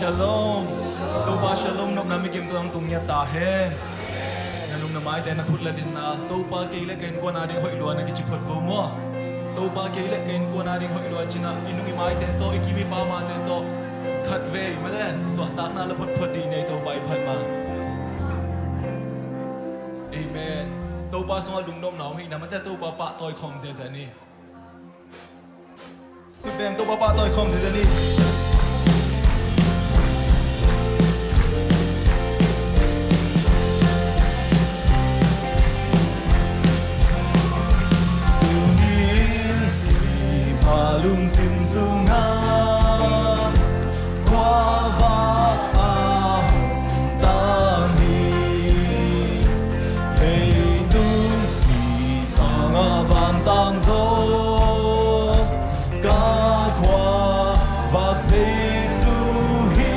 shalom to pa shalom nop na mi kim tang tung nya ta hen nanung na mai te na khut la din na to pa ke le ken ko na ding hoi lo na ki chi phot vo mo to pa ke le ken ko na ding hoi lo china inung mai te to ikimi pa ma te to khat ve ma den so ta na la phot phot di nei to bai phat ma amen to pa so lung nom naw hi na ma te to pa pa toy khom se se niคือแบ่งตัวป้าต่อยคอมสิเจนี่ลุงสินสุงาควาวาอาตานีเฮตุมีสังอาวันตังโซกาควาวาเซสุฮี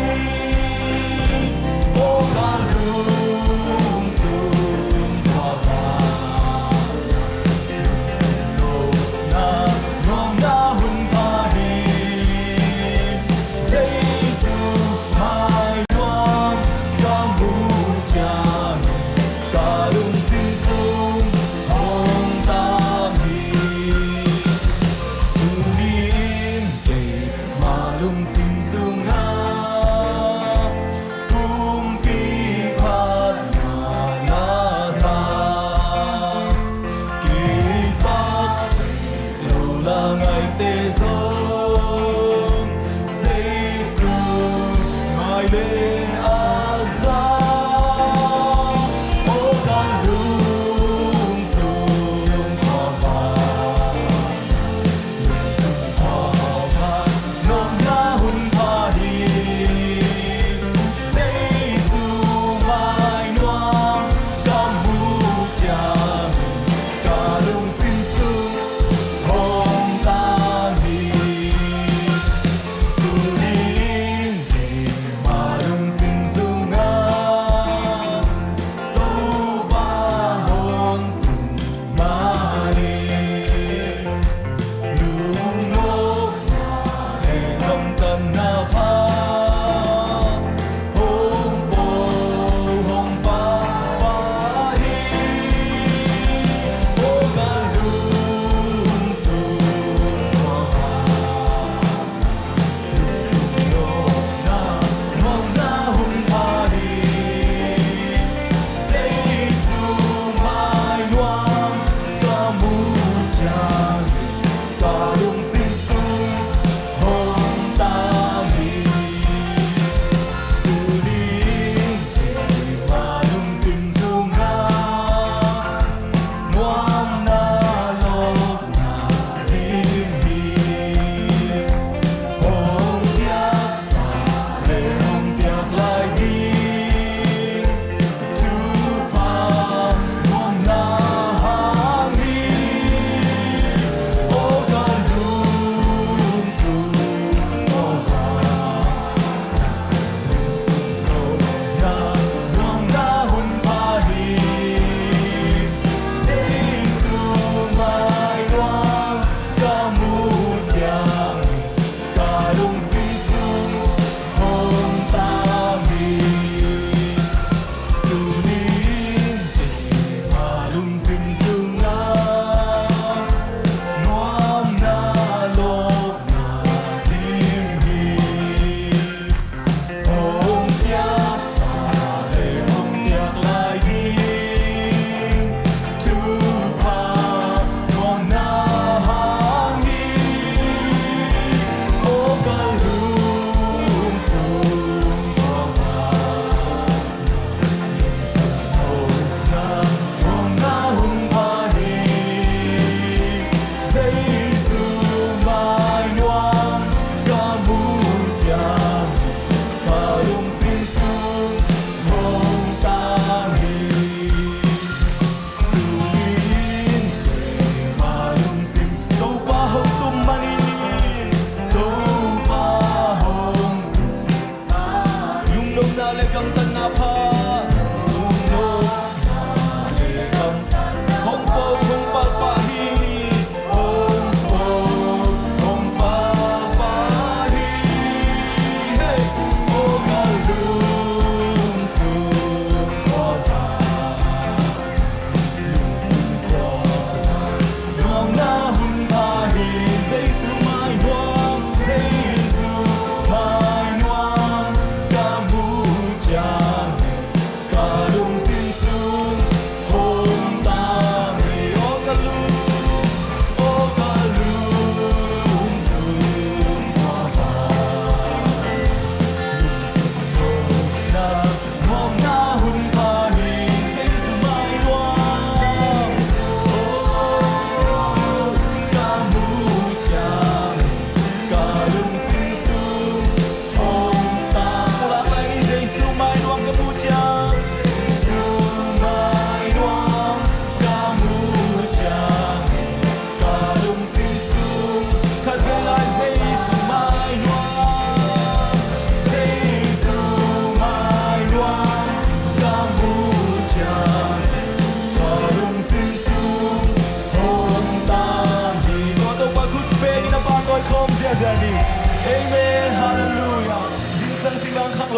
โอกาลุงสุงควาวาสุโนนาโนนาม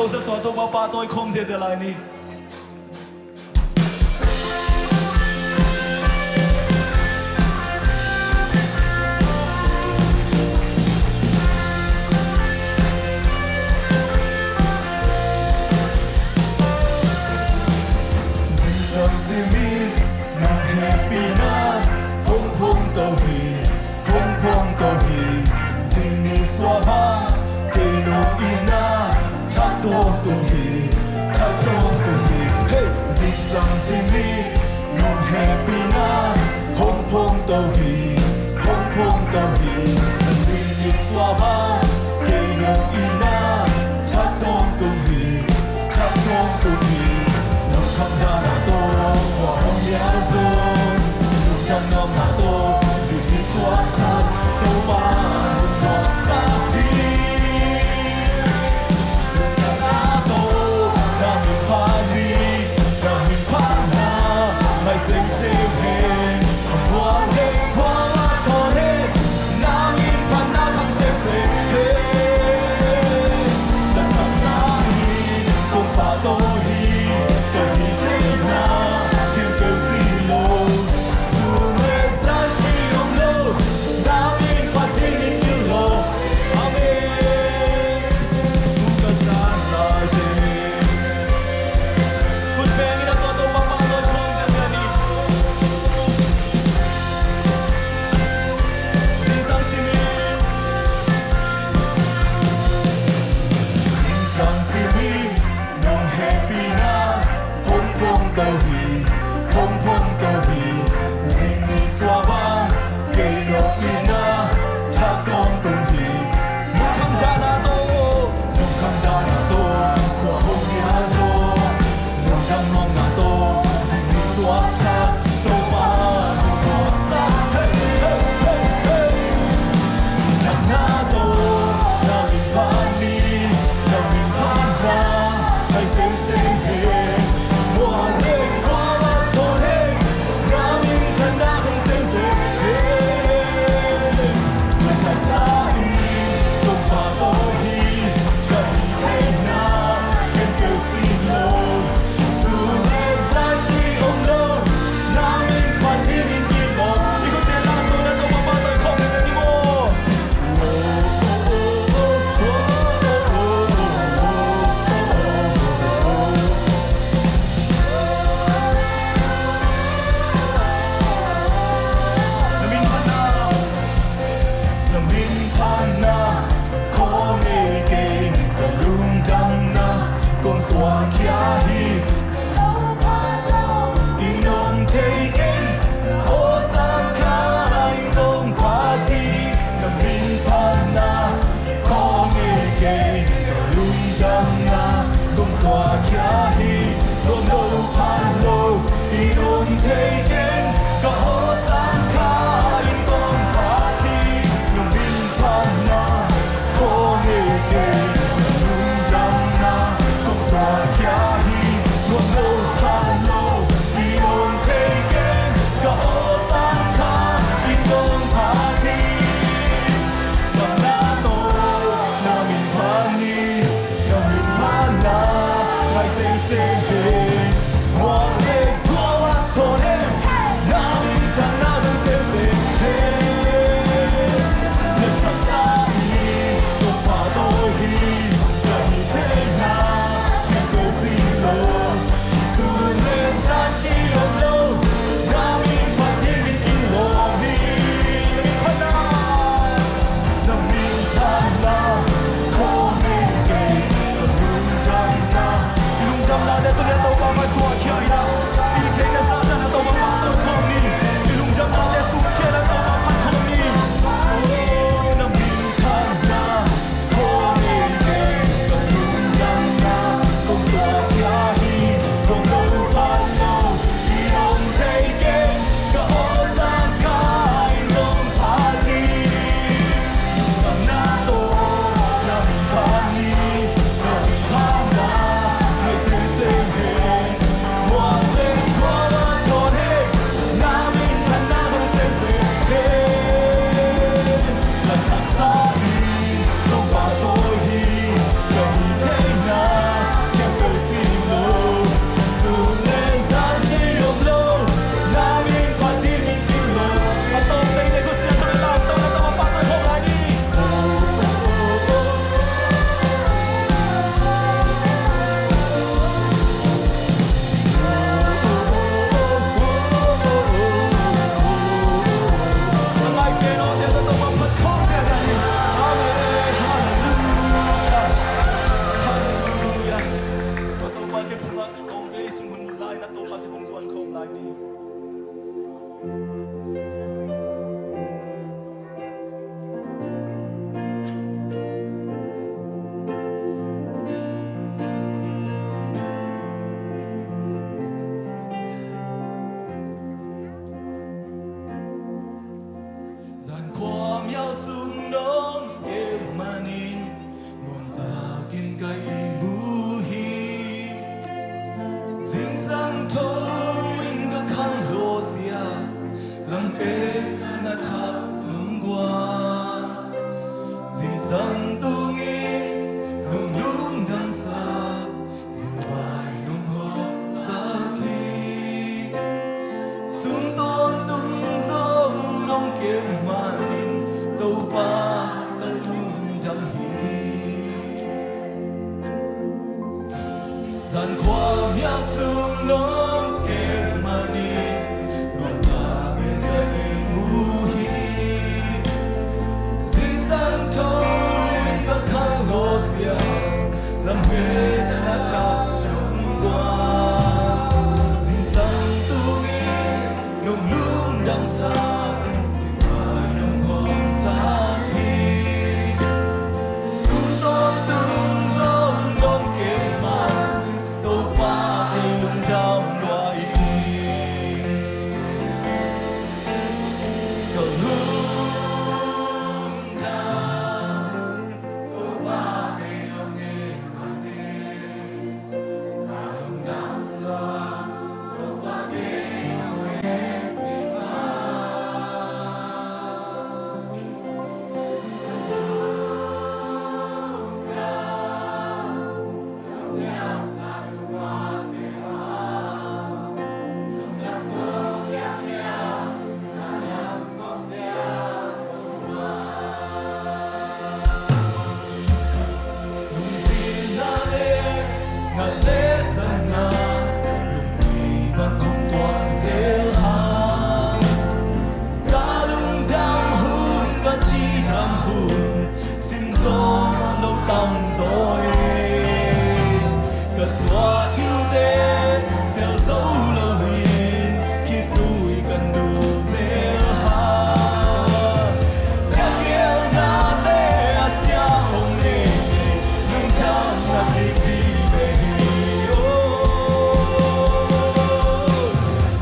tô giấc tòa tô ba ba tôi không dễ dễ lại ni Zimi, nam happy na, hong hong to hi, zini swaba, keno ina, chato to hi, chato to gian khoa nhã xuống nón kèm mani đoàn ta bên cây mù hi dính gian thôi ta khang hồ xia làm hết đã chạm nông qua dính gian tu nghi nông lúm đằng xa dính vai nông hòm xa khi xuống to tung giông đón kèm màn tàu pa cây lung trong loài cờ hương ta tàu pa cây lung nghe mà nghe ta lung trong loài tàu pa cây lung nghe bị phá nung xin na lê ngã lê sân ngàn lung mì bằng hồng toàn dễ hàng cả lung đam hun cả chi đam hun xin gió lâu tầm rồi cả tòa thiếu tế theo dấu lâu hiền khi tôi cần đủ dễ hàng nhà kia na lê asia hồng nê lung đam na TV về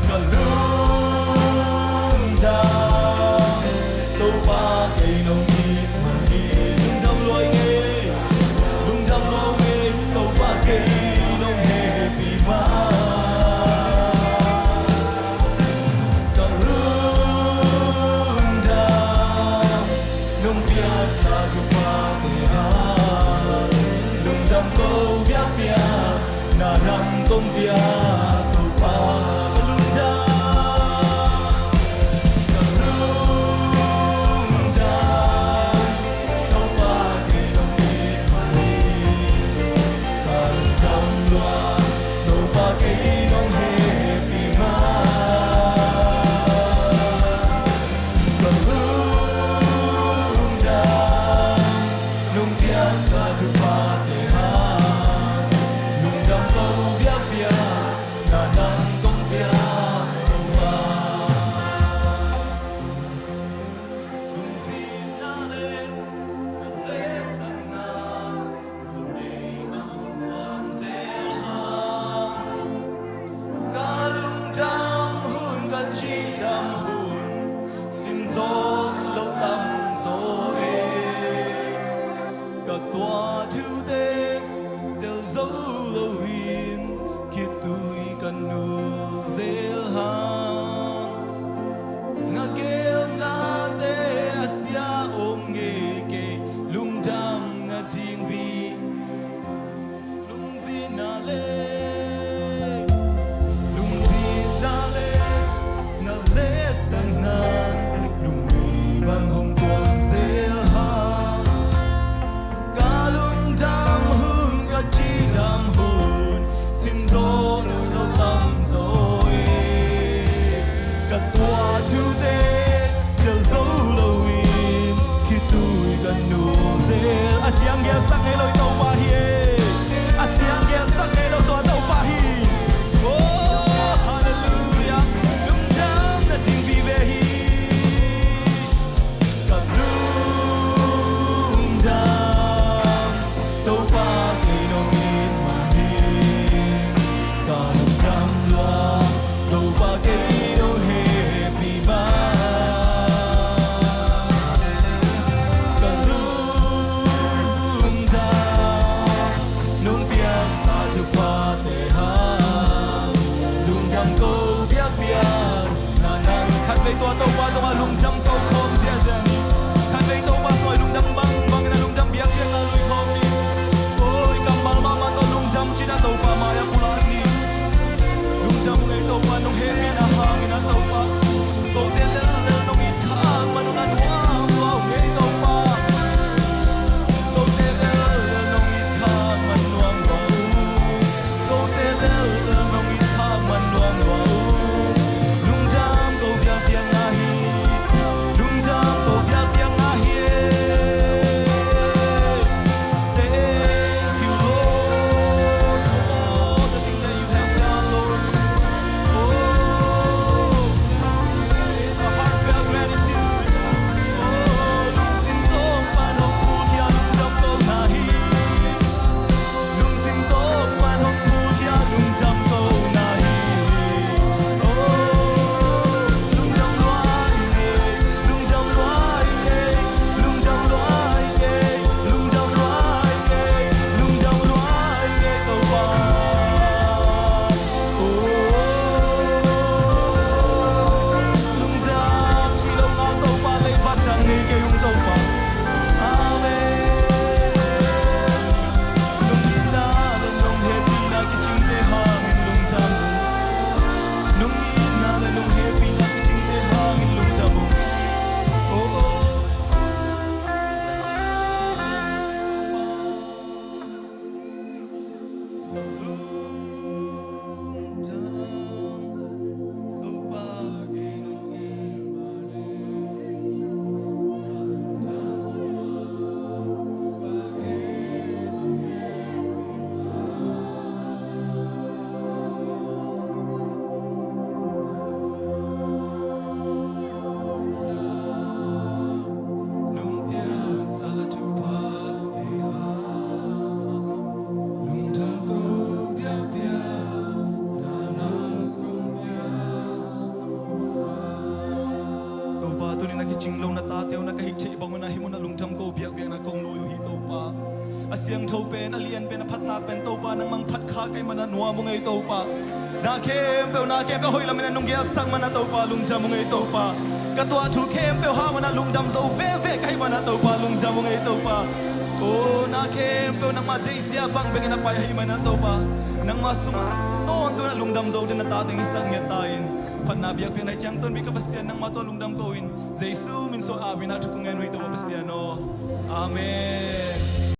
cả lung đam tàu pa cây nông nhịp mà đi lung đam loài nghề lung đam loài nghề tàu pa cây nông hề vì má cả lung đam nông bia sa chu pa tê ha lung đam câu bia bia na nang công bia tàu pa cả lung đam cả lung đam tàu pa cây nông nhịp mà đi cả lung đam loa tàu pa cây nông hề vì má cả lung đam nông bia sa chu pa tê ha lung đam câu bia bia na nang công bia tàu pa lung xin na lê san ngan lung nei ma hong tuam zel han cả lung đam hun cả chi đam hun xin gió lâu tầm gió cả tòa thiếu tế theo dấu lâu hiền khi tôi cần nụ dễ hàng ngã kêu na tê asia ôm nghề kê lung đam ngã thiên vi lung di na lê lung di na lê ngã lê san nang lung mì bằng hồng tuam dễ hàng cả lung đam hun cả chi đam hun xin gió lâu tầm rồi cả tòa thiếu tế đều dấu lâu im khi tôi gần nụ dê ASEAN nghe sang nghe lối tàu pa hiê ASEAN nghe sang nghe lối Ching long na ta teo na kahit che bang na himo na lung tham ko biak biak na kong loyo hi to pa asyang tho pen alien pen phat tak pen to pa nang mang phat kha kai mana nuwa mo ngai to pa na kem pe hoi la mena nung ge sang mana to pa lung jam mo ngai to pa ka to thu kem pe ha mana lung dam zo ve ve kai mana to pa lung jam mo ngai to pa o na kem pe nang ma dei sia bang be na pai hi mana to pa nang ma sunga ton to na lung dam zo din na ta teng sang ya tainพันนาเบียกเพียงในจังต้นวิกปัสเซียนนังมาต้นลุงดำโกอินเจซูมินโซอาวินาทุกงานวิโตปัสเซียนโออาเมน